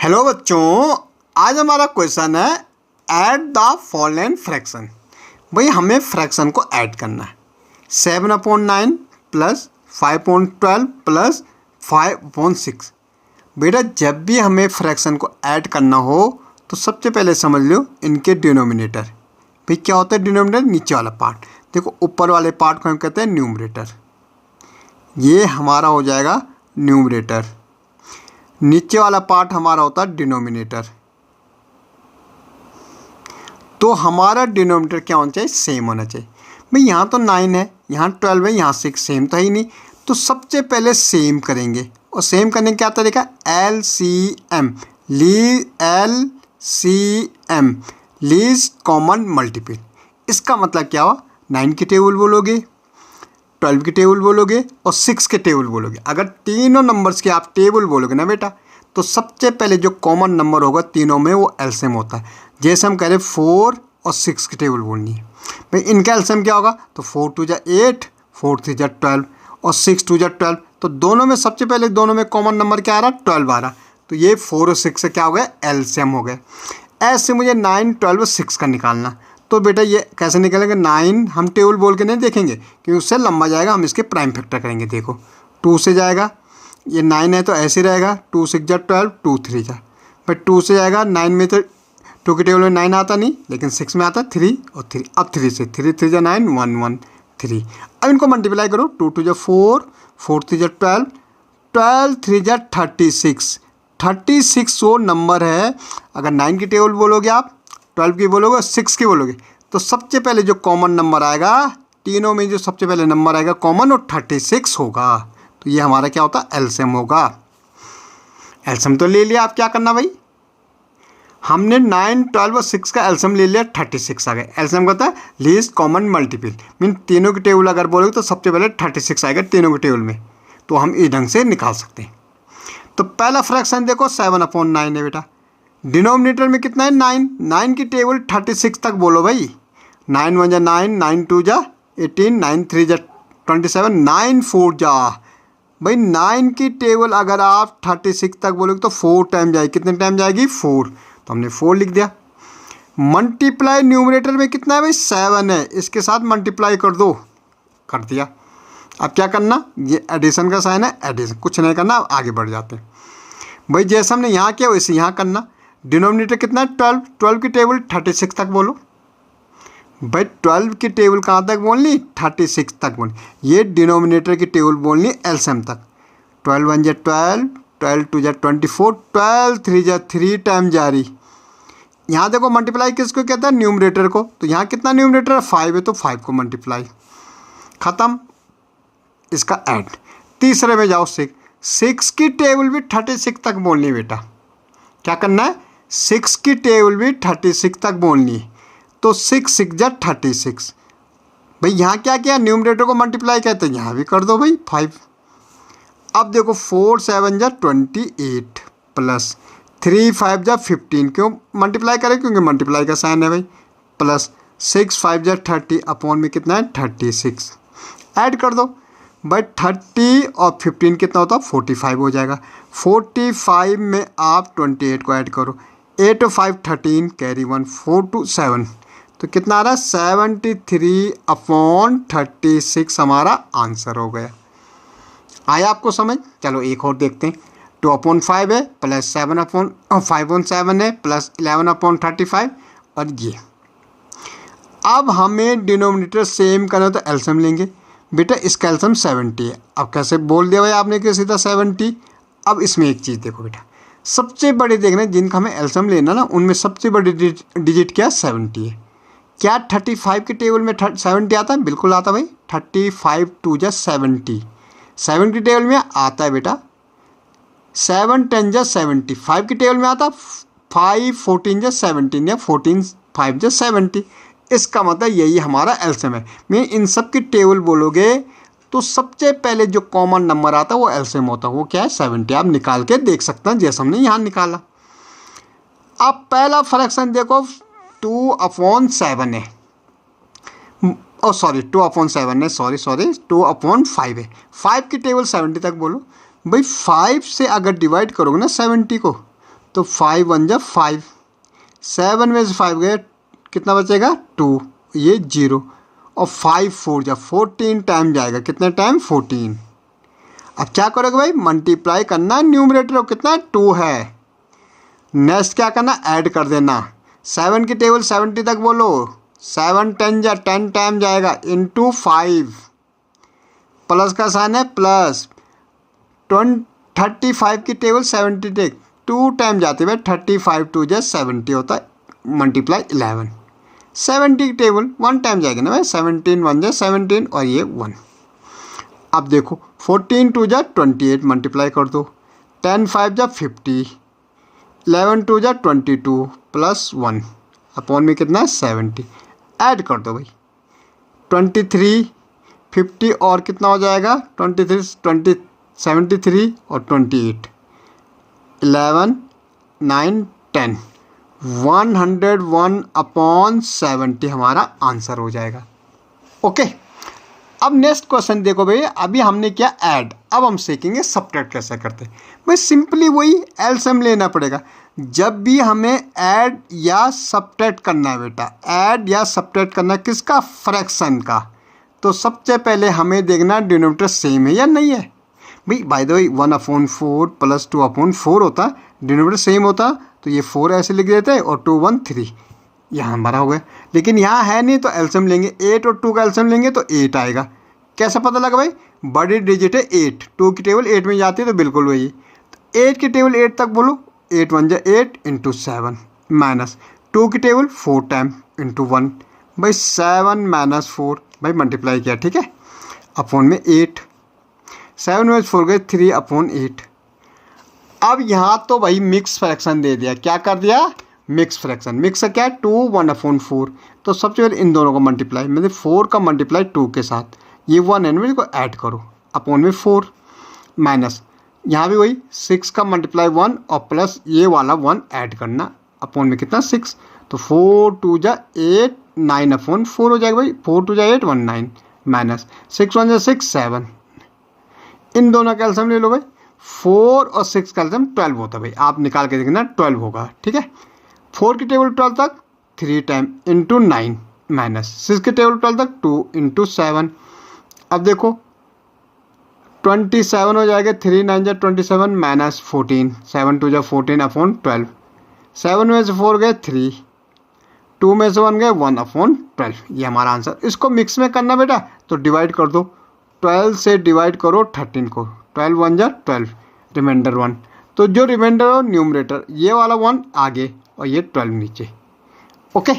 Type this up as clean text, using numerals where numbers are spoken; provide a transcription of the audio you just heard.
Hello बच्चों, आज हमारा क्वेश्चन है ऐड द फॉलोइंग फ्रैक्शन। भाई हमें फ्रैक्शन को ऐड करना है 7/9 प्लस 5/12 प्लस 5/6। बेटा जब भी हमें फ्रैक्शन को ऐड करना हो तो सबसे पहले समझ लो इनके डिनोमिनेटर। भाई क्या होता है डिनोमिनेटर? नीचे वाला पार्ट। देखो ऊपर वाले पार्ट को हम कहते हैं न्यूमरेटर। ये हमारा हो जाएगा न्यूमरेटर, नीचे वाला पार्ट हमारा होता है डिनोमिनेटर। तो हमारा डिनोमिनेटर क्या होना चाहिए? सेम होना चाहिए। भाई यहाँ तो 9 है, यहाँ 12 है, यहाँ 6, सेम तो है ही नहीं। तो सबसे पहले सेम करेंगे, और सेम करने का क्या तरीका? LCM, LCM, least common multiple. इसका मतलब क्या हुआ? 9 की टेबल बोलोगे, 12 की टेबल बोलोगे और 6 के टेबल बोलोगे। अगर तीनों नंबर्स की आप टेबल बोलोगे ना बेटा, तो सबसे पहले जो कॉमन नंबर होगा तीनों में वो एलसीएम होता है। जैसे हम कह रहे 4 और 6 की टेबल बोलनी है, भाई इनका एलसीएम क्या होगा? तो 4 2 जा 8, 4 3 जा 12 और 6 2 जा 12। तो दोनों में सबसे पहले दोनों में कॉमन नंबर क्या आ रहा? 12 आ रहा। तो ये 4 और 6 से क्या हो गया? एलसीएम हो गए। ऐसे मुझे 9, 12 और 6 का निकालना। तो बेटा ये कैसे निकलेंगे? 9 हम टेबल बोल के नहीं देखेंगे क्योंकि उससे लंबा जाएगा, हम इसके प्राइम फैक्टर करेंगे। देखो 2 से जाएगा, ये 9 है तो ऐसे रहेगा, 2 6 जा 12, 2 3 जा। भाई 2 से जाएगा, 9 में तो 2 की टेबल में 9 आता नहीं, लेकिन 6 में आता 3 और 3। अब 3 से 3 3 जा 9, 1 1 3। अब इनको मल्टीप्लाई करो, 2 2 जा 4, 4 3 जा 12, 12 3 जा 36। 36 वो नंबर है। अगर 9 की टेबल बोलोगे आप, 12 की बोलोगे और 6 की बोलोगे, तो सबसे पहले जो कॉमन नंबर आएगा तीनों में, जो सबसे पहले नंबर आएगा कॉमन, वो 36 होगा। तो ये हमारा क्या होता है? एलसीएम होगा। एलसीएम तो ले लिया, आप क्या करना भाई? हमने 9, 12 और 6 का एलसीएम ले लिया, 36 आ गए। एलसीएम का होता है लीस्ट कॉमन मल्टीपल, मीन तीनों की टेबल अगर बोलोगे तो सबसे पहले 36 आएगा तीनों की टेबल में। तो हम इस ढंग से निकाल सकते हैं। तो पहला फ्रैक्शन देखो 7/9 है बेटा। डिनोमिनेटर में कितना है? 9। 9 की टेबल 36 तक बोलो भाई। 9 1 जा 9, 9 2 जा 18, 9 3 जा 27, 9 4 जा। भाई 9 की टेबल अगर आप 36 तक बोलोगे तो 4 टाइम जाएगी। कितने टाइम जाएगी? 4। तो हमने 4 लिख दिया। मल्टीप्लाई न्यूमरेटर में कितना है भाई? 7 है, इसके साथ मल्टीप्लाई कर दो। कर दिया। अब क्या करना? ये एडिशन का साइन है, एडिशन, कुछ नहीं करना, अब आगे बढ़ जाते हैं। भाई जैसे हमने यहाँ किया वैसे यहाँ करना। डिनोमिनेटर कितना है? 12। 12 की टेबल 36 तक बोलो। भाई 12 की टेबल कहाँ तक बोलनी? 36 तक बोलनी। ये डिनोमिनेटर की टेबल बोलनी एलसीएम तक। 12 1 जा 12, 12 2 जा 24, 12 3 जा 3 टाइम जारी। यहाँ देखो मल्टीप्लाई किसको कहता है? न्यूमरेटर को। तो यहाँ कितना न्यूमरेटर है? 5 है, तो 5 को मल्टीप्लाई, ख़त्म। इसका ऐड। तीसरे में जाओ 6। 6 की टेबल भी 36 तक बोलनी है बेटा। क्या करना है? 6 की टेबल भी 36 तक बोलनी है। तो 6 6 जा 36। भाई यहाँ क्या किया? न्यूमरेटर को मल्टीप्लाई कहते हैं, यहाँ भी कर दो भाई 5। अब देखो 4 7 जा 28 प्लस 3 5 जा 15। क्यों मल्टीप्लाई करें? क्योंकि मल्टीप्लाई का साइन है भाई। प्लस 6 5 जा 30, अपॉन में कितना है? 36। ऐड कर दो भाई। 30 और 15 कितना होता है? 45 हो जाएगा। 45 में आप 28 को ऐड करो। 8 और 5 13, कैरी 1, 4 2 7। तो कितना आ रहा है? 73/36 हमारा आंसर हो गया। आया आपको समझ? चलो एक और देखते हैं। 2/5 है प्लस 5/7 है प्लस 11/35 और ये। अब हमें डिनोमिनेटर सेम करना तो एलसीएम लेंगे। बेटा इसका एलसीएम 70 है। अब कैसे बोल दिया भाई आपने कि सीधा 70? अब इसमें एक चीज़ देखो बेटा, सबसे बड़े देखना जिनका हमें एलसीएम लेना ना, उनमें सबसे बड़ी डिजिट क्या? 70 है। क्या 35 की टेबल में 70 आता है? बिल्कुल आता है भाई। 35 2 जा 70। 7 की टेबल में आता है बेटा। 7 10 जा 70। 5 की टेबल में आता 5 14 जा 17 या 14 5 जा 70। इसका मतलब यही हमारा एलसीएम है। मैं इन सब की टेबल बोलोगे तो सबसे पहले जो कॉमन नंबर आता है वो एलसीएम होता है। वो क्या है? 70। आप निकाल के देख सकते हैं जैसे हमने यहाँ निकाला। अब पहला फ्रैक्शन देखो 2/7 है। सॉरी 2/7 है, सॉरी 2/5 है। 5 की टेबल 70 तक बोलो। भाई 5 से अगर डिवाइड करोगे ना 70 को, तो 5 1 जा 5, 7 में से 5 गए, कितना बचेगा 2, ये 0, और 5 4 जा 14 टाइम जाएगा, कितने टाइम 14। अब क्या करोगे भाई, मल्टीप्लाई करना न्यूमरेटर और कितना 2 है। नेक्स्ट क्या करना, ऐड कर देना। 7 की टेबल 70 तक बोलो, 7 10 जा 10 टाइम जाएगा इंटू 5, प्लस का साइन है प्लस। 35 की टेबल 70 तक 2 टाइम जाते हुए 35 2 जा 70 होता है, मल्टीप्लाई 11। 70 की टेबल 1 टाइम जाएगी ना भाई, 17 1 जा 17 और ये 1। अब देखो 14 2 जा 28, मल्टीप्लाई कर दो। 10 5 जा 50, 11 2 जा 22 प्लस 1 अपॉन में कितना 70, ऐड कर दो भाई। 23 50 और कितना हो जाएगा 23 20 73 और 28, 11 9 10, 101 अपॉन 70 हमारा आंसर हो जाएगा। ओके, अब नेक्स्ट क्वेश्चन देखो भाई, अभी हमने किया ऐड, अब हम सीखेंगे सब्ट्रैक्ट कैसे करते हैं। भाई सिंपली वही एलसीएम लेना पड़ेगा। जब भी हमें ऐड या सब्ट्रैक्ट करना है बेटा, ऐड या सब्ट्रैक्ट करना है किसका, फ्रैक्शन का, तो सबसे पहले हमें देखना डिनोमिनेटर सेम है या नहीं है। भाई बाय द वे 1/4 प्लस 2/4 होता, डिनोमिनेटर सेम होता तो ये 4 ऐसे लिख देते और 2 1 3, यहाँ हमारा हो गया। लेकिन यहाँ है नहीं तो एलसीएम लेंगे, 8 और 2 का एलसीएम लेंगे तो 8 आएगा। कैसे पता लगा भाई, बड़ी डिजिट है 8, 2 की टेबल 8 में जाती है तो बिल्कुल वही। तो 8 की टेबल 8 तक बोलो, 8 1 जा 8 इंटू 7 माइनस 2 की टेबल 4 टाइम इंटू 1, भाई 7 माइनस 4, भाई मल्टीप्लाई किया ठीक है, अपॉन में 8, 7 में 4 गए 3 अपॉन 8। अब यहाँ तो भाई मिक्स फ्रैक्शन दे दिया, क्या कर दिया, मिक्स फ्रैक्शन। मिक्स क्या है 2 1/4, तो सबसे पहले इन दोनों को मल्टीप्लाई, मतलब 4 का मल्टीप्लाई 2 के साथ, ये 1 एन को ऐड करो अपॉन में 4 माइनस, यहाँ भी वही 6 का मल्टीप्लाई 1 और प्लस ये वाला 1 ऐड करना अपॉन में कितना 6, तो 4 2 जा 8 9/4 हो जाएगा भाई, 4 2 जा 8 1 9 माइनस 6 1 जा 6 7। इन दोनों का एलसीएम ले लो भाई, 4 और 6 का एलसीएम 12 होता है भाई, आप निकाल के देखना 12 होगा ठीक है। 4 की टेबल 12 तक 3 टाइम इंटू 9 माइनस 6 की टेबल 12 तक 2 इंटू 7। अब देखो 27 हो जाएगा, 3 9 जा 27 माइनस 14, 7 2 जा 14 अपॉन 12, 7 में से 4 गए 3, 2 में से 1 गए 1 अपॉन 12, ये हमारा आंसर। इसको मिक्स में करना बेटा तो डिवाइड कर दो, 12 से डिवाइड करो 13 को, 12 1 जा 12, रिमाइंडर 1, तो जो रिमाइंडर हो न्यूमरेटर ये वाला 1 आगे और ये 12 नीचे। ओके।